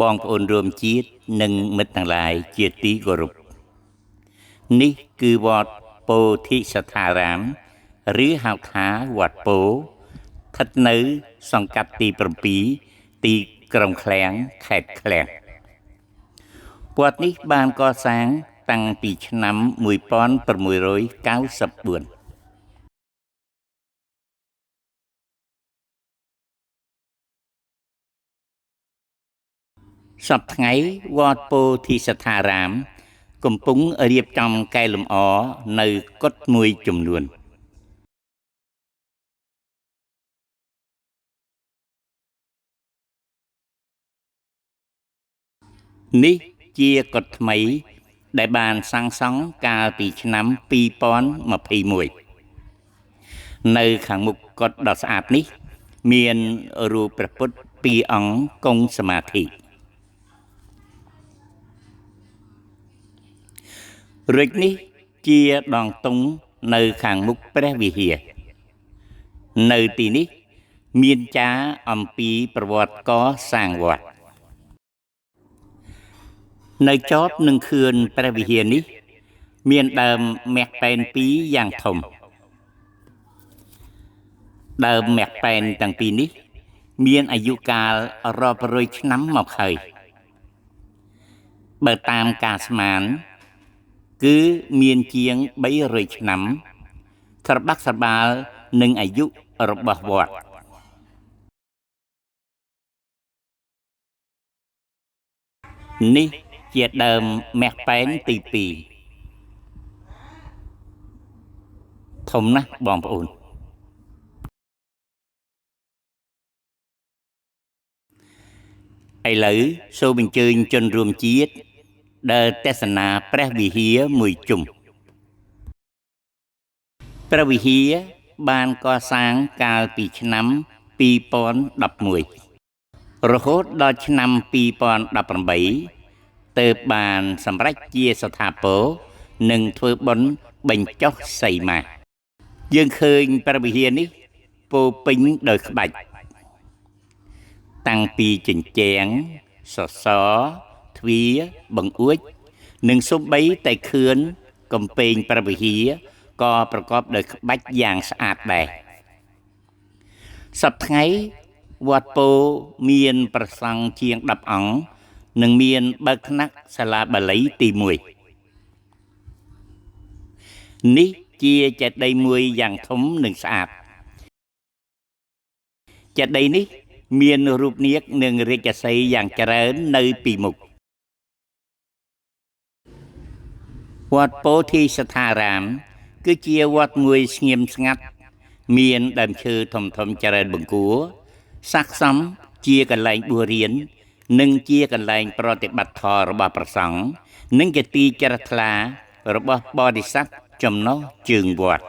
បងប្អូនរួមជាតិនិងមិត្តទាំងឡាយជាទីគោរពនេះគឺវត្តពោធិសត្ថារាមឬហៅថាវត្តពោស្ថិតនៅសង្កាត់ទី7ទីក្រុងឃ្លាំងខេត្តឃ្លាំងវត្តនេះបានកសាងតាំងពីឆ្នាំ1694សប្តាហ៍ថ្ងៃវត្តពោធិសត្ថារាមកំពុងរៀបចំកែលម្អនៅកុដិមួយចំនួននេះជាកុដិថ្មីដែលបានសាងសង់កាលពីឆ្នាំ2021នៅខាងមុខកុដិដ៏ស្អាតនេះមានរូបព្រះពុទ្ធ2អង្គគង់សមាធិរួចនេះជាដងតុងនៅខាងមុខព្រះវិហារនៅទីនេះមានចារអំពីប្រវត្តិកសាងវត្តនៅជាប់នឹងខឿនព្រះវិហារនេះមានដើមមាសប៉ែន2យ៉ាងធំដើមមាសប៉ែនទាំងពីរនេះមានអាយុកាលរាប់រយឆ្នាំមកហើយបើតាមការស្មានគឺមានជាង300ឆ្នាំត្របាក់ត្របាល់នឹងអាយុរបស់វត្តនេះជាដើមមាសប៉ែនទី2ធំណាស់បងប្អូនឥឡូវសូមអញ្ជើញជនរួមជាតិដើរទស្សនាព្រះវិហារមួយជុំព្រះវិហារបានកសាងកាលពីឆ្នាំ2011រហូតដល់ឆ្នាំ2018ទើបបានសម្រេចជាស្ថាពរនិងធ្វើបុណ្យបញ្ចុះសីមាយើងឃើញព្រះវិហារនេះពោរពេញដោយក្បាច់តាំងពីជញ្ជាំងសសរទ្វារបង្អួចនិងសូម្បីតែខឿនកំពែងព្រះវិហារក៏ប្រកបដោយក្បាច់យ៉ាងស្អាតដែរសប្តាហ៍ថ្ងៃវត្តពោមានព្រះសង្ឃជាង10អង្គនិងមានបើកថ្នាក់សាលាបាលីទី1នេះជាចេតិយមួយយ៉ាងធំនិងស្អាតចេតិយនេះមានរូបនាគនិងរាជសីហ៍យ៉ាងច្រើននៅពីមុខវត្តពោធិសត្ថារាមគឺជាវត្តមួយស្ងៀមស្ងាត់មានដើមឈើធំៗច្រើនបង្គួរស័ក្តិសមជាកន្លែងបួសរៀននិងជាកន្លែងប្រតិបត្តិធម៌របស់ព្រះសង្ឃនិងជាទីជ្រះថ្លារបស់បរិស័ទចំណុះជើងវត្ត